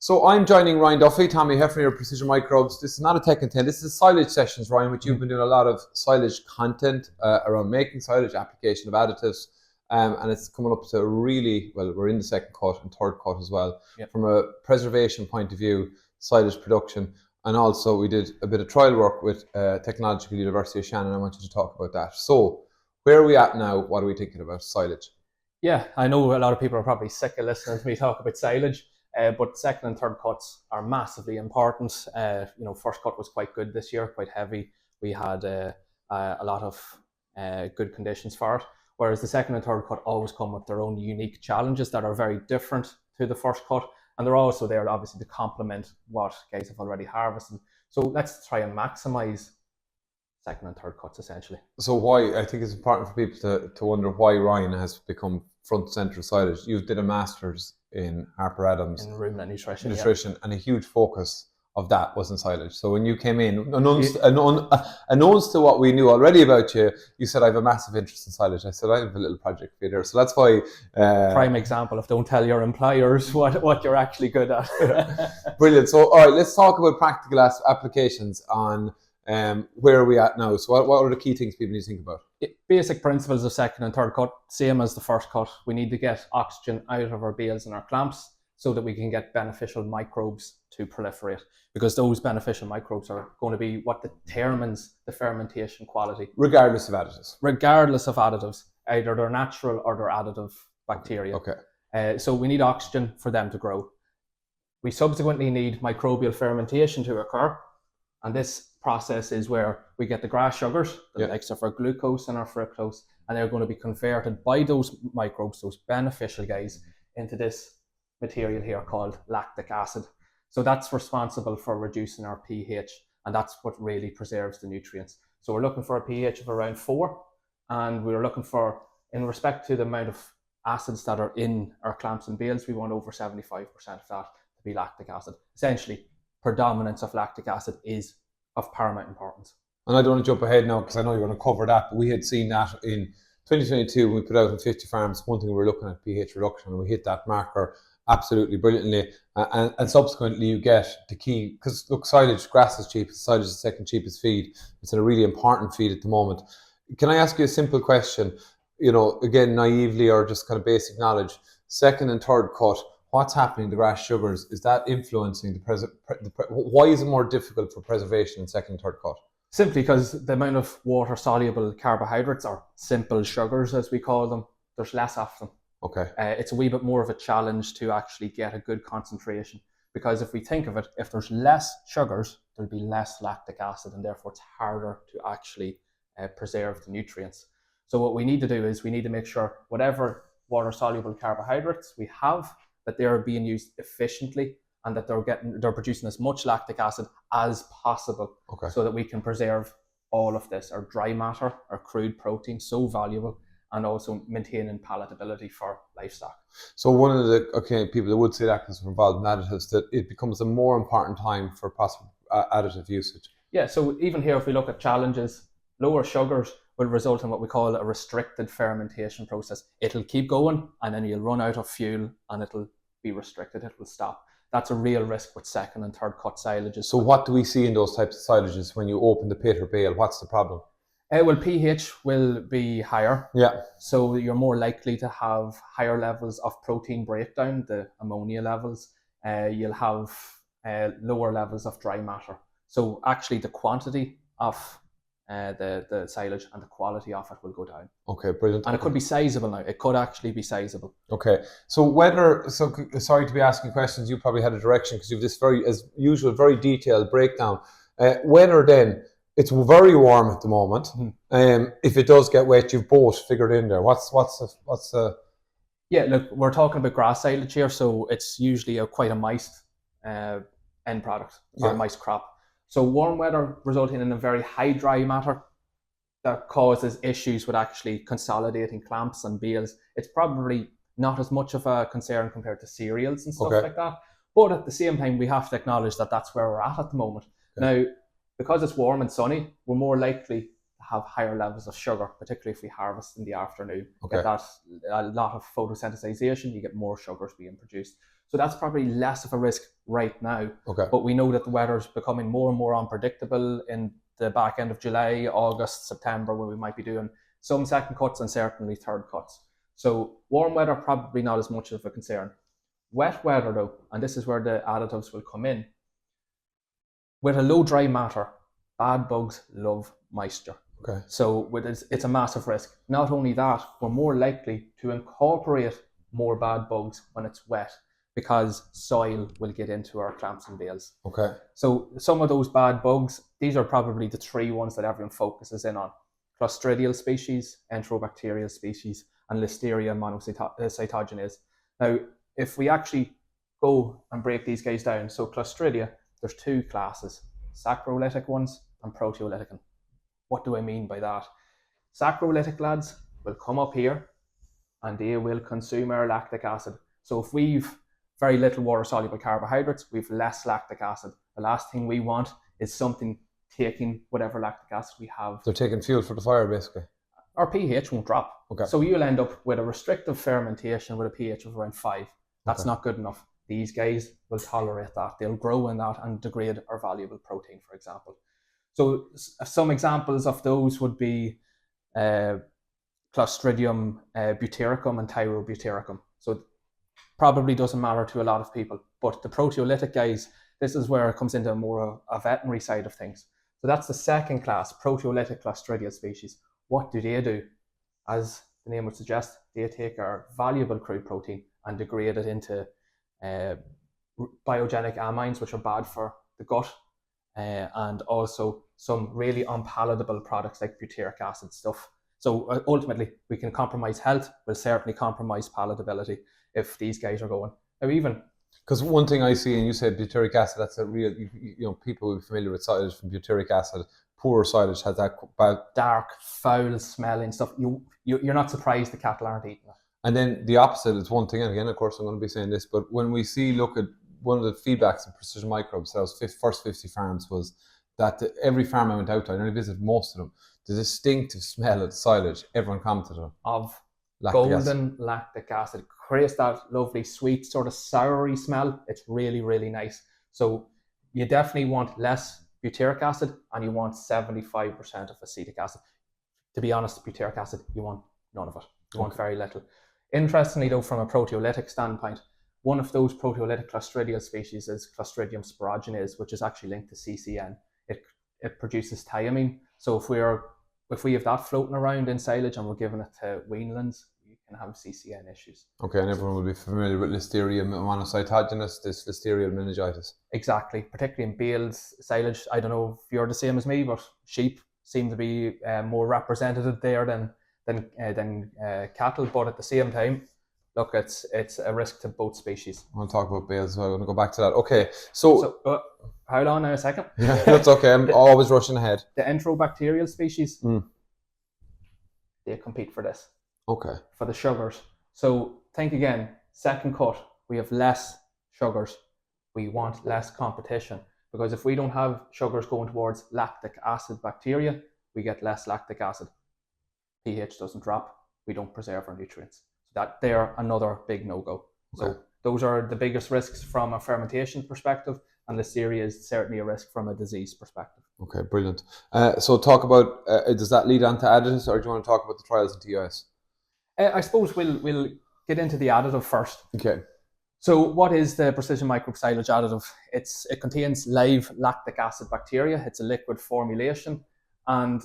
So I'm joining Ryan Duffy, Tommy Heffernan, Precision Microbes. This is not a tech and 10. This is Silage Sessions, Ryan, which you've been doing a lot of silage content around making silage, application of additives, and it's coming up to really, well, we're in the second cut and third cut as well. Yep. From a preservation point of view, silage production, and also we did a bit of trial work with Technological University of Shannon. I want you to talk about that. So where are we at now? What are we thinking about silage? Yeah, I know a lot of people are probably sick of listening to me talk about silage. But second and third cuts are massively important. First cut was quite good this year, quite heavy. We had a lot of good conditions for it. Whereas the second and third cut always come with their own unique challenges that are very different to the first cut. And they're also there, obviously, to complement what guys have already harvested. So let's try and maximize second and third cuts, essentially. So why, I think it's important for people to wonder why Ryan has become front and centre of silage. You did a master's in Harper Adams in ruminant nutrition, and a huge focus of that was in silage. So when you came in, unknowns to what we knew already about you, you said, I have a massive interest in silage. I said, I have a little project for you there. So that's why... prime example of don't tell your employers what you're actually good at. Brilliant. So, all right, let's talk about practical applications on where are we at now. So what are the key things people need to think about? Basic principles of second and third cut, same as the first cut. We need to get oxygen out of our bales and our clamps so that we can get beneficial microbes to proliferate, because those beneficial microbes are going to be what determines the fermentation quality. Regardless of additives? Regardless of additives, either they're natural or they're additive bacteria. Okay. So we need oxygen for them to grow. We subsequently need microbial fermentation to occur, and this process is where we get the grass sugars, the likes of our glucose and our fructose, and they're going to be converted by those microbes, those beneficial guys, into this material here called lactic acid. So that's responsible for reducing our pH, and that's what really preserves the nutrients. So we're looking for a pH of around 4, and we're looking for, in respect to the amount of acids that are in our clamps and bales, we want over 75% of that to be lactic acid. Essentially, predominance of lactic acid is of paramount importance. And I don't want to jump ahead now because I know you're going to cover that, but we had seen that in 2022 when we put out in 50 farms. One thing we were looking at pH reduction, and we hit that marker absolutely brilliantly. And subsequently you get the key, because look, silage, grass is cheap, silage is the second cheapest feed. It's a really important feed at the moment. Can I ask you a simple question? You know, again, naively or just kind of basic knowledge, second and third cut, what's happening to grass sugars? Is that influencing why is it more difficult for preservation in second and third cut? Simply because the amount of water-soluble carbohydrates, or simple sugars as we call them, there's less of them. Okay. It's a wee bit more of a challenge to actually get a good concentration, because if we think of it, if there's less sugars, there'll be less lactic acid, and therefore it's harder to actually preserve the nutrients. So what we need to do is we need to make sure whatever water-soluble carbohydrates we have, that they're being used efficiently, and that they're producing as much lactic acid as possible, so that we can preserve all of this, our dry matter, our crude protein, so valuable, and also maintaining palatability for livestock. So one of the people that would say that because we're involved in additives, that it becomes a more important time for possible additive usage. Yeah, so even here, if we look at challenges, lower sugars will result in what we call a restricted fermentation process. It'll keep going, and then you'll run out of fuel and it'll be restricted, it will stop. That's a real risk with second and third cut silages. So what do we see in those types of silages when you open the pit or bale? What's the problem? Well, pH will be higher. Yeah. So you're more likely to have higher levels of protein breakdown, the ammonia levels. You'll have lower levels of dry matter. So actually the quantity of the silage and the quality of it will go down. Okay, brilliant. And it could be sizable now. It could actually be sizable. Okay. So sorry to be asking questions, you probably had a direction because you have this very, as usual, very detailed breakdown. When or then, it's very warm at the moment. If it does get wet, you've both figured in there. What's the... Yeah, look, we're talking about grass silage here, so it's usually quite a moist end product, or a moist crop. So warm weather resulting in a very high dry matter that causes issues with actually consolidating clamps and bales. It's probably not as much of a concern compared to cereals and stuff like that. But at the same time, we have to acknowledge that that's where we're at the moment. Now, because it's warm and sunny, we're more likely to have higher levels of sugar, particularly if we harvest in the afternoon. Get that, a lot of photosensitization, you get more sugars being produced. So that's probably less of a risk right now. Okay. But we know that the weather's becoming more and more unpredictable in the back end of July, August, September, when we might be doing some second cuts and certainly third cuts. So warm weather, probably not as much of a concern. Wet weather though, and this is where the additives will come in. With a low dry matter, bad bugs love moisture. Okay. So it's a massive risk. Not only that, we're more likely to incorporate more bad bugs when it's wet because soil will get into our clamps and bales. Okay. So some of those bad bugs, these are probably the three ones that everyone focuses in on. Clostridial species, enterobacterial species, and Listeria monocytogenes. Now, if we actually go and break these guys down, so Clostridia, there's two classes, saccharolytic ones and proteolytic. What do I mean by that? Saccharolytic lads will come up here and they will consume our lactic acid. So if we've very little water-soluble carbohydrates, we've less lactic acid. The last thing we want is something taking whatever lactic acid we have. They're taking fuel for the fire, basically. Our pH won't drop. Okay. So you'll end up with a restrictive fermentation with a pH of around 5. That's Okay. not good enough. These guys will tolerate that. They'll grow in that and degrade our valuable protein, for example. So some examples of those would be Clostridium butyricum and Tyrobutyricum. So probably doesn't matter to a lot of people, but the proteolytic guys, this is where it comes into more a veterinary side of things. So that's the second class, proteolytic Clostridia species. What do? As the name would suggest, they take our valuable crude protein and degrade it into biogenic amines, which are bad for the gut, and also some really unpalatable products like butyric acid stuff. So ultimately, we can compromise health, we'll certainly compromise palatability if these guys are going. Now even... Because one thing I see, and you said butyric acid, that's a real, people who are familiar with silage from butyric acid, poor silage has that bad, dark, foul smelling stuff. You're not surprised the cattle aren't eating it. And then the opposite is one thing, and again, of course, I'm going to be saying this, but when we look at one of the feedbacks in Precision Microbes, that was first 50 farms, was that every farm I went out to, I only visited most of them, the distinctive smell of silage, everyone commented on. Of golden lactic acid. Creates that lovely, sweet, sort of soury smell. It's really, really nice. So you definitely want less butyric acid and you want 75% of acetic acid. To be honest, butyric acid, you want none of it. You want very little. Interestingly though, from a proteolytic standpoint, one of those proteolytic Clostridial species is Clostridium sporogenes, which is actually linked to CCN. It produces thiamine. So if we have that floating around in silage and we're giving it to weanlings, you can have CCN issues. Okay, and everyone will be familiar with Listeria monocytogenes, this Listeria meningitis. Exactly, particularly in bales, silage. I don't know if you're the same as me, but sheep seem to be more represented there than cattle. But at the same time, look, it's a risk to both species. I want to talk about bales, so I'm going to go back to that. Okay, so hold on now a second. Yeah, that's okay. I'm always rushing ahead. The enterobacterial species, they compete for this. Okay. For the sugars. So think again, second cut, we have less sugars. We want less competition because if we don't have sugars going towards lactic acid bacteria, we get less lactic acid. pH doesn't drop. We don't preserve our nutrients. So that they're another big no-go. Okay. So those are the biggest risks from a fermentation perspective, and Listeria is certainly a risk from a disease perspective. Okay, brilliant. So talk about, does that lead on to additives, or do you want to talk about the trials in TIS? I suppose we'll get into the additive first. Okay. So what is the Precision Microbe Silage additive? It contains live lactic acid bacteria. It's a liquid formulation. And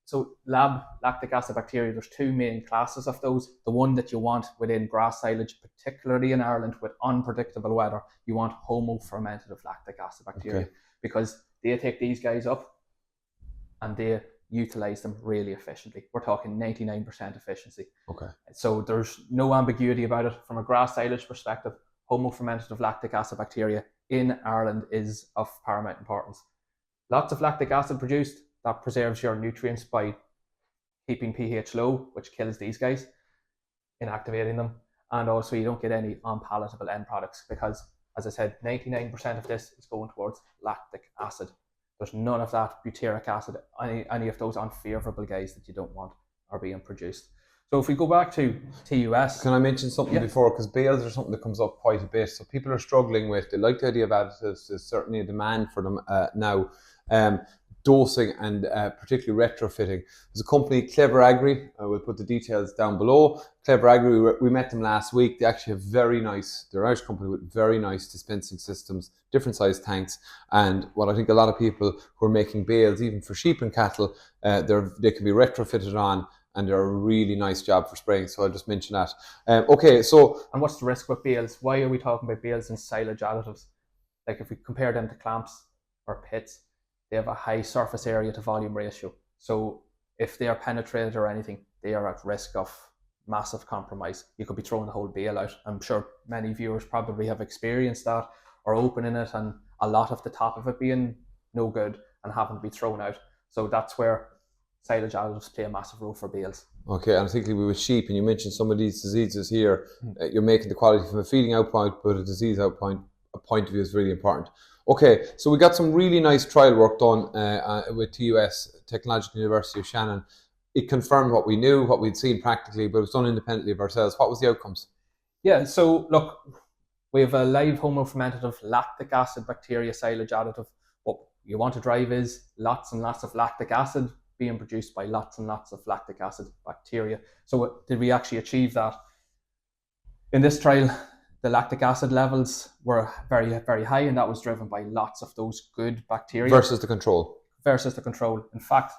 so lab lactic acid bacteria, there's two main classes of those. The one that you want within grass silage, particularly in Ireland with unpredictable weather, you want homofermentative lactic acid bacteria, because they take these guys up and they utilize them really efficiently. We're talking 99% efficiency. Okay. So there's no ambiguity about it. From a grass silage perspective, homofermentative lactic acid bacteria in Ireland is of paramount importance. Lots of lactic acid produced, that preserves your nutrients by keeping pH low, which kills these guys, inactivating them. And also you don't get any unpalatable end products because, as I said, 99% of this is going towards lactic acid. There's none of that butyric acid, any of those unfavorable guys that you don't want are being produced. So if we go back to TUS, can I mention something before? Because bales are something that comes up quite a bit. So people are struggling with. They like the idea of additives. There's certainly a demand for them now. Dosing and particularly retrofitting. There's a company, Clever Agri. We'll put the details down below. Clever Agri. We met them last week. They actually have very nice. They're an Irish company with very nice dispensing systems, different size tanks. And what I think a lot of people who are making bales, even for sheep and cattle, they can be retrofitted on. And they're a really nice job for spraying. So I'll just mention that. Okay, so... And what's the risk with bales? Why are we talking about bales and silage additives? Like if we compare them to clamps or pits, they have a high surface area to volume ratio. So if they are penetrated or anything, they are at risk of massive compromise. You could be throwing the whole bale out. I'm sure many viewers probably have experienced that, or opening it and a lot of the top of it being no good and having to be thrown out. So that's where silage additives play a massive role for bales. Okay, and I think with sheep, and you mentioned some of these diseases here, you're making the quality from a feeding out point, but a disease out point of view is really important. Okay, so we got some really nice trial work done with TUS, Technological University of Shannon. It confirmed what we knew, what we'd seen practically, but it was done independently of ourselves. What was the outcomes? Yeah, so look, we have a live homofermentative lactic acid bacteria silage additive. What you want to drive is lots and lots of lactic acid being produced by lots and lots of lactic acid bacteria. So did we actually achieve that? In this trial, the lactic acid levels were very, very high, and that was driven by lots of those good bacteria. Versus the control. In fact,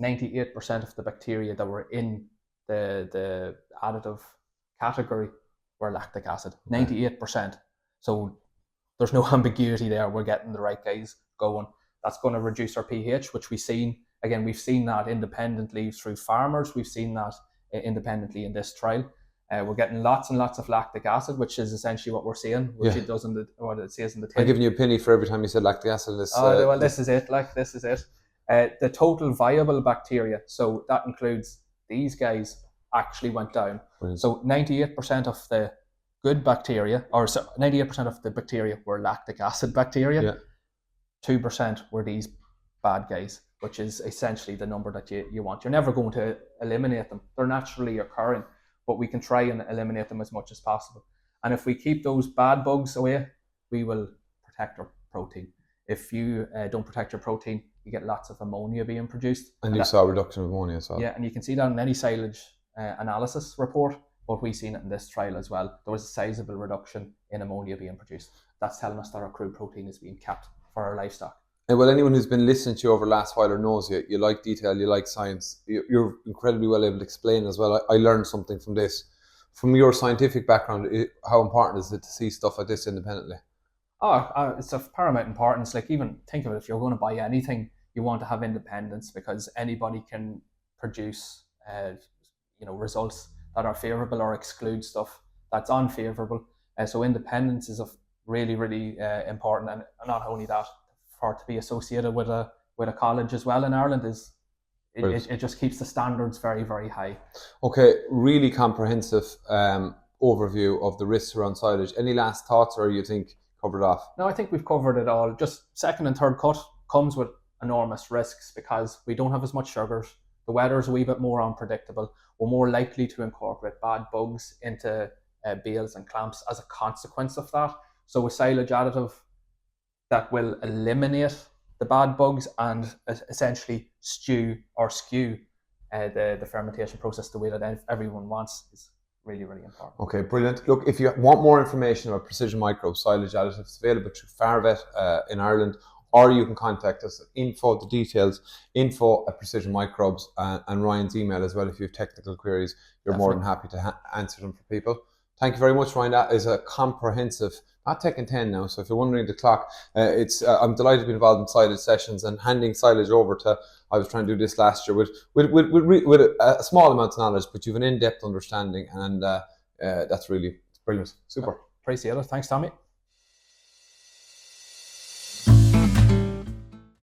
98% of the bacteria that were in the additive category were lactic acid. 98%. So there's no ambiguity there. We're getting the right guys going. That's going to reduce our pH, which we've seen. Again, we've seen that independently through farmers. We've seen that independently in this trial. We're getting lots and lots of lactic acid, which is essentially what we're seeing, which it does what it says in the tin. I'm giving you a penny for every time you said lactic acid. This is it. This is it. The total viable bacteria, so that includes these guys, actually went down. Brilliant. So 98% of the good bacteria, or 98% of the bacteria were lactic acid bacteria. Yeah. 2% were these bad guys, which is essentially the number that you want. You're never going to eliminate them. They're naturally occurring, but we can try and eliminate them as much as possible. And if we keep those bad bugs away, we will protect our protein. If you don't protect your protein, you get lots of ammonia being produced. And you saw a reduction of ammonia as well. Yeah, and you can see that in any silage analysis report, but we've seen it in this trial as well. There was a sizable reduction in ammonia being produced. That's telling us that our crude protein is being kept for our livestock. And well, anyone who's been listening to you over the last while or knows you like detail, you like science, you're incredibly well able to explain as well. I learned something from this. From your scientific background, how important is it to see stuff like this independently? It's of paramount importance. Like, even think of it, if you're going to buy anything, you want to have independence, because anybody can produce results that are favourable or exclude stuff that's unfavourable. So independence is of really, really important, and not only that, for it to be associated with a college as well in Ireland it just keeps the standards very, very high. Okay, really comprehensive overview of the risks around silage. Any last thoughts, or you think covered off? No, I think we've covered it all. Just second and third cut comes with enormous risks because we don't have as much sugars. The weather's a wee bit more unpredictable. We're more likely to incorporate bad bugs into bales and clamps as a consequence of that. So a silage additive that will eliminate the bad bugs and essentially skew the fermentation process the way that everyone wants is really, really important. Okay, brilliant. Look, if you want more information about precision microbes, silage additives, available through Farvet in Ireland, or you can contact us at info@Precision Microbes, and Ryan's email as well. If you have technical queries, you're more than happy to answer them for people. Thank you very much, Ryan. That is a comprehensive, not taking 10 now, so if you're wondering the clock, I'm delighted to be involved in Silage Sessions and handing silage over to, I was trying to do this last year with a small amount of knowledge, but you have an in-depth understanding, and that's really brilliant. Super. Appreciate it. Thanks, Tommy.